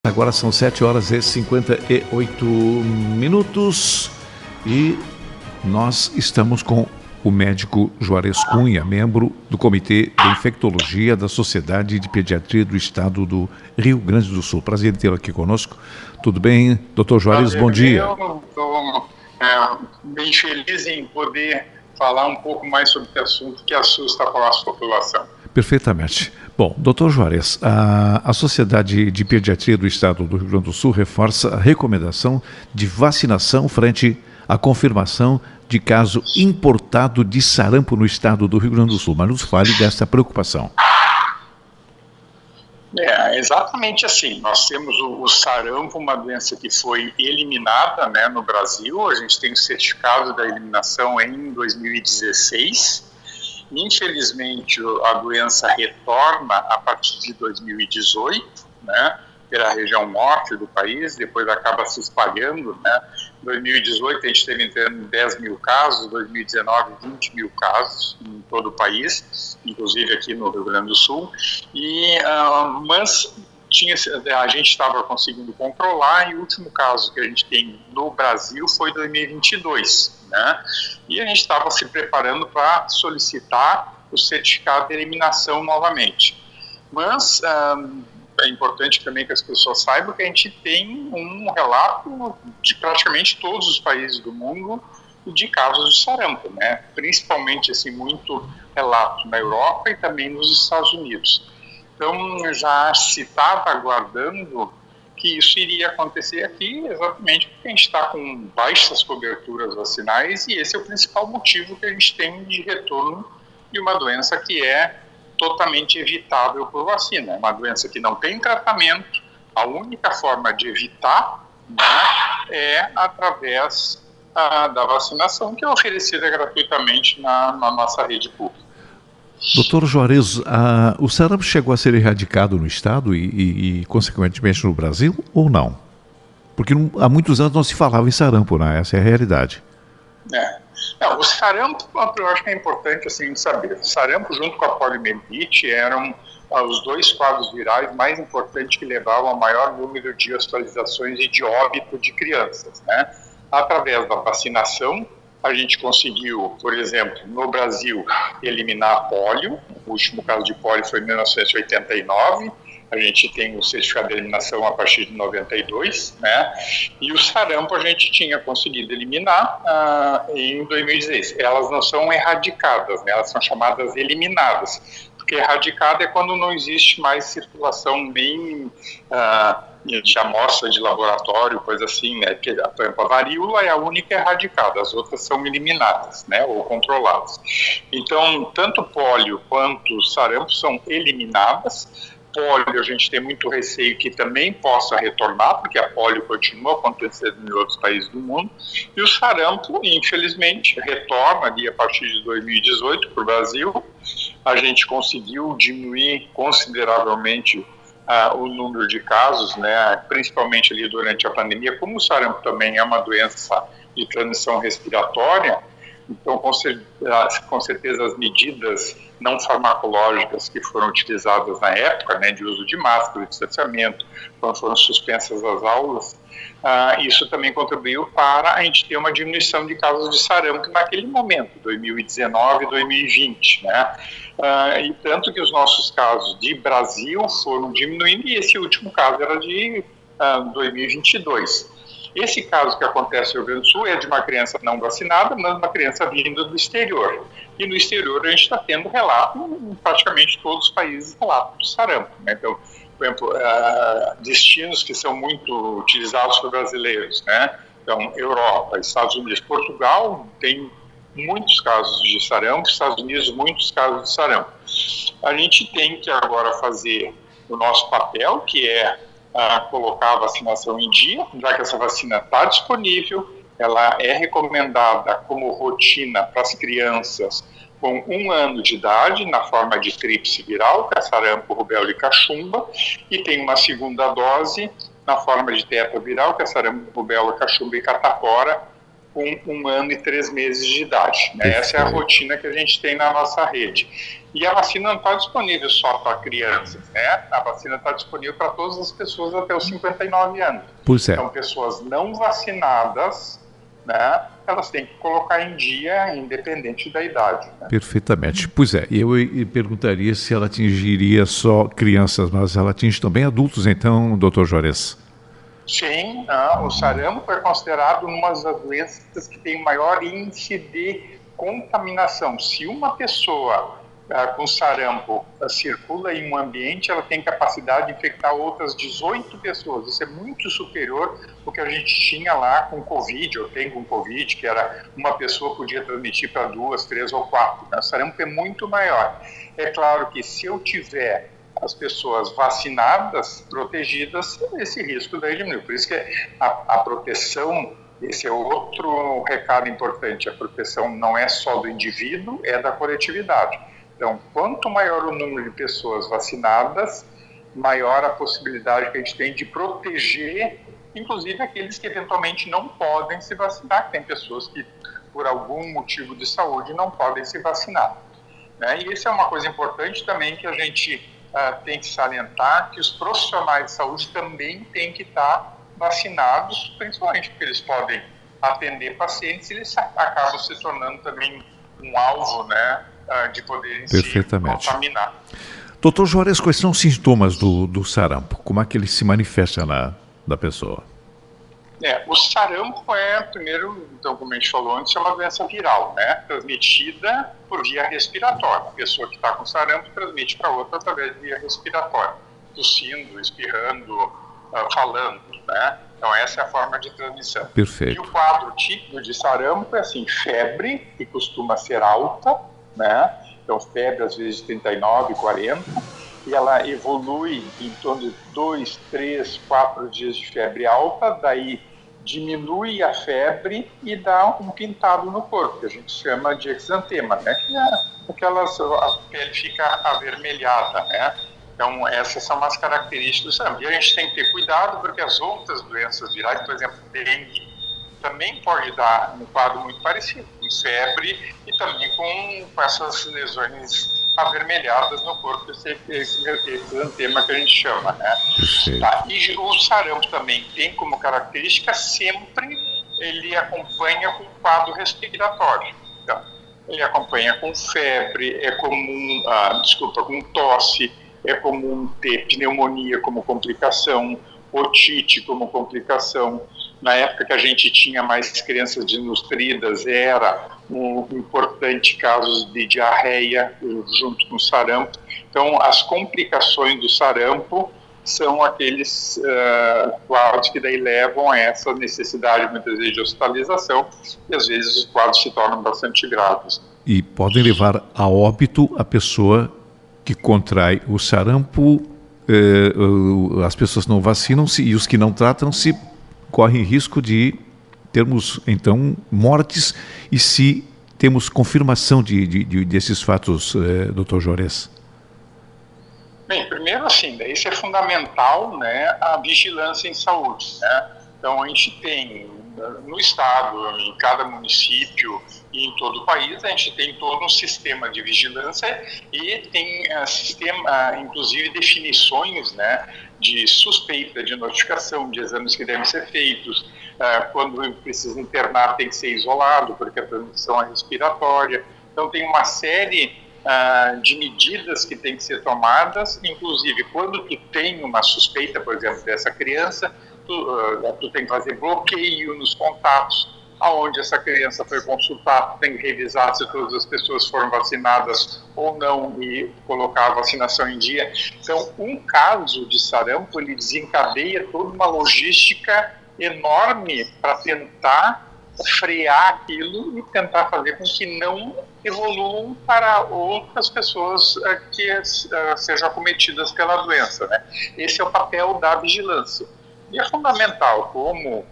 Agora são 7h58 e nós estamos com o médico Juarez Cunha, membro do Comitê de Infectologia da Sociedade de Pediatria do Estado do Rio Grande do Sul. Prazer em tê-lo aqui conosco. Tudo bem, doutor Juarez? Bom dia. Eu estou bem feliz em poder falar um pouco mais sobre esse assunto que assusta a nossa população. Perfeitamente. Bom, doutor Juarez, a Sociedade de Pediatria do Estado do Rio Grande do Sul reforça a recomendação de vacinação frente à confirmação de caso importado de sarampo no estado do Rio Grande do Sul. Mas nos fale dessa preocupação. Exatamente assim. Nós temos o sarampo, uma doença que foi eliminada, né, no Brasil. A gente tem o certificado da eliminação em 2016. Infelizmente, a doença retorna a partir de 2018, né, pela região norte do país, depois acaba se espalhando, né. Em 2018 a gente teve em torno de 10 mil casos, 2019 20 mil casos em todo o país, inclusive aqui no Rio Grande do Sul, mas a gente estava conseguindo controlar, e o último caso que a gente tem no Brasil foi em 2022, né? E a gente estava se preparando para solicitar o certificado de eliminação novamente. Mas é importante também que as pessoas saibam que a gente tem um relato de praticamente todos os países do mundo de casos de sarampo, né? Principalmente assim, muito relato na Europa e também nos Estados Unidos. Então, já se estava aguardando que isso iria acontecer aqui, exatamente porque a gente está com baixas coberturas vacinais, e esse é o principal motivo que a gente tem de retorno de uma doença que é totalmente evitável por vacina. É uma doença que não tem tratamento, a única forma de evitar, né, é através da vacinação, que é oferecida gratuitamente na nossa rede pública. Doutor Juarez, o sarampo chegou a ser erradicado no estado e consequentemente no Brasil, ou não? Porque há muitos anos não se falava em sarampo, né? Essa é a realidade. Não, o sarampo, eu acho que é importante assim, saber. O sarampo, junto com a poliomielite, eram os dois quadros virais mais importantes que levavam ao maior número de hospitalizações e de óbito de crianças, né? Através da vacinação, a gente conseguiu, por exemplo, no Brasil, eliminar a polio. O último caso de polio foi em 1989. A gente tem o certificado de eliminação a partir de 92, né? E o sarampo a gente tinha conseguido eliminar em 2016. Elas não são erradicadas, né? Elas são chamadas eliminadas. Porque erradicada é quando não existe mais circulação nem de amostra de laboratório, coisa assim, né? Porque, por exemplo, a varíola é a única erradicada, as outras são eliminadas, né? Ou controladas. Então, tanto pólio quanto sarampo são eliminadas. Pólio, a gente tem muito receio que também possa retornar, porque a pólio continua acontecendo em outros países do mundo, e o sarampo, infelizmente, retorna ali a partir de 2018 para o Brasil. A gente conseguiu diminuir consideravelmente o número de casos, né, principalmente ali durante a pandemia. Como o sarampo também é uma doença de transmissão respiratória, então, com certeza, as medidas não farmacológicas que foram utilizadas na época, né, de uso de máscara, de distanciamento, quando foram suspensas as aulas, isso também contribuiu para a gente ter uma diminuição de casos de sarampo naquele momento, 2019 e 2020, né? E tanto que os nossos casos de Brasil foram diminuindo, e esse último caso era de 2022. Esse caso que acontece no Rio Grande do Sul é de uma criança não vacinada, mas uma criança vinda do exterior. E no exterior a gente está tendo relato, em praticamente todos os países, relato de sarampo, né? Então, por exemplo, destinos que são muito utilizados por brasileiros, né? Então, Europa, Estados Unidos, Portugal tem muitos casos de sarampo, Estados Unidos muitos casos de sarampo. A gente tem que agora fazer o nosso papel, que é colocar a vacinação em dia, já que essa vacina está disponível, ela é recomendada como rotina para as crianças com 1 ano de idade, na forma de tríplice viral, que é sarampo, rubéola e cachumba, e tem uma segunda dose na forma de tetraviral, que é sarampo, rubéola, cachumba e catapora, com 1 ano e 3 meses de idade. Né? Essa é a rotina que a gente tem na nossa rede. E a vacina não está disponível só para crianças, né? A vacina está disponível para todas as pessoas até os 59 anos. Pois é. Então, pessoas não vacinadas, né, elas têm que colocar em dia, independente da idade. Né? Perfeitamente. Pois é, eu perguntaria se ela atingiria só crianças, mas ela atinge também adultos, então, doutor Juarez? Sim, o sarampo é considerado uma das doenças que tem maior índice de contaminação. Se uma pessoa com sarampo circula em um ambiente, ela tem capacidade de infectar outras 18 pessoas. Isso é muito superior ao que a gente tinha lá com Covid, ou tem com Covid, que era uma pessoa podia transmitir para 2, 3 ou 4. O sarampo é muito maior. É claro que se eu tiver as pessoas vacinadas, protegidas, esse risco daí diminui. Por isso que a proteção, esse é outro recado importante, a proteção não é só do indivíduo, é da coletividade. Então, quanto maior o número de pessoas vacinadas, maior a possibilidade que a gente tem de proteger, inclusive aqueles que eventualmente não podem se vacinar. Tem pessoas que, por algum motivo de saúde, não podem se vacinar. Né? E isso é uma coisa importante também que a gente tem que salientar, que os profissionais de saúde também têm que estar vacinados, principalmente porque eles podem atender pacientes e eles acabam se tornando também um alvo, né, de poderem se contaminar. Doutor Juarez, quais são os sintomas do sarampo? Como é que ele se manifesta da pessoa? O sarampo primeiro, então, como a gente falou antes, é uma doença viral, né? Transmitida por via respiratória. A pessoa que está com sarampo transmite para outra através de via respiratória, tossindo, espirrando, falando, né? Então, essa é a forma de transmissão. Perfeito. E o quadro típico de sarampo é assim, febre, que costuma ser alta, né? Então, febre às vezes de 39, 40, e ela evolui em torno de 2, 3, 4 dias de febre alta, daí diminui a febre e dá um pintado no corpo, que a gente chama de exantema, né? Que é a pele fica avermelhada, né? Então, essas são as características do sarampo. E a gente tem que ter cuidado, porque as outras doenças virais, por exemplo, dengue, também pode dar um quadro muito parecido, com febre e também com essas lesões avermelhadas no corpo, esse exantema que a gente chama, né? Tá? E o sarampo também tem como característica sempre ele acompanha com quadro respiratório. Então, ele acompanha com febre, é comum, com tosse, é comum ter pneumonia como complicação, otite como complicação. Na época que a gente tinha mais crianças desnutridas, era um importante casos de diarreia junto com o sarampo. Então, as complicações do sarampo são aqueles quadros que daí levam a essa necessidade, muitas vezes, de hospitalização, e às vezes os quadros se tornam bastante graves. E podem levar a óbito a pessoa que contrai o sarampo, as pessoas não vacinam-se e os que não tratam-se correm risco de termos, então, mortes. E se temos confirmação desses fatos, doutor Juarez? Bem, primeiro assim, isso é fundamental, né, a vigilância em saúde, né? Então a gente tem no estado, em cada município e em todo o país, a gente tem todo um sistema de vigilância e tem inclusive definições, né, de suspeita, de notificação, de exames que devem ser feitos. Quando precisa internar tem que ser isolado, porque a transmissão é respiratória. Então tem uma série de medidas que têm que ser tomadas, inclusive quando tu tem uma suspeita, por exemplo, dessa criança, tu tem que fazer bloqueio nos contatos, aonde essa criança foi consultar, tem que revisar se todas as pessoas foram vacinadas ou não e colocar a vacinação em dia. Então, um caso de sarampo, ele desencadeia toda uma logística enorme para tentar frear aquilo e tentar fazer com que não evoluam para outras pessoas que sejam acometidas pela doença, né? Esse é o papel da vigilância. E é fundamental, como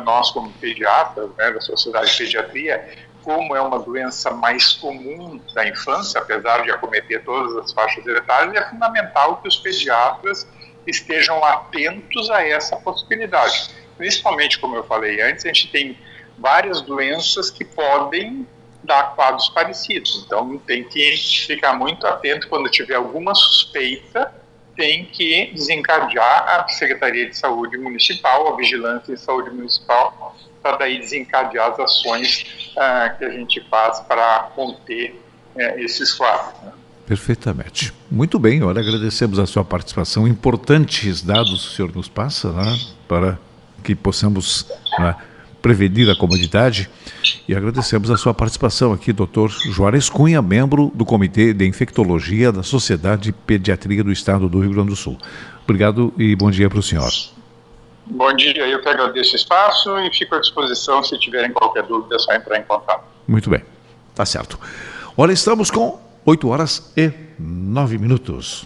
nós como pediatras, né, da Sociedade de Pediatria, como é uma doença mais comum da infância, apesar de acometer todas as faixas etárias, é fundamental que os pediatras estejam atentos a essa possibilidade. Principalmente, como eu falei antes, a gente tem várias doenças que podem dar quadros parecidos. Então, tem que ficar muito atento quando tiver alguma suspeita, tem que desencadear a Secretaria de Saúde Municipal, a Vigilância de Saúde Municipal, para daí desencadear as ações que a gente faz para conter esses quadros. Né? Perfeitamente. Muito bem, olha, agradecemos a sua participação. Importantes dados o senhor nos passa, né, para que possamos, né, prevenir a comunidade. E agradecemos a sua participação aqui, Dr. Juarez Cunha, membro do Comitê de Infectologia da Sociedade de Pediatria do Estado do Rio Grande do Sul. Obrigado e bom dia para o senhor. Bom dia, eu que agradeço o espaço e fico à disposição. Se tiverem qualquer dúvida, é só entrar em contato. Muito bem, tá certo. Olha, estamos com 8 horas e 9 minutos.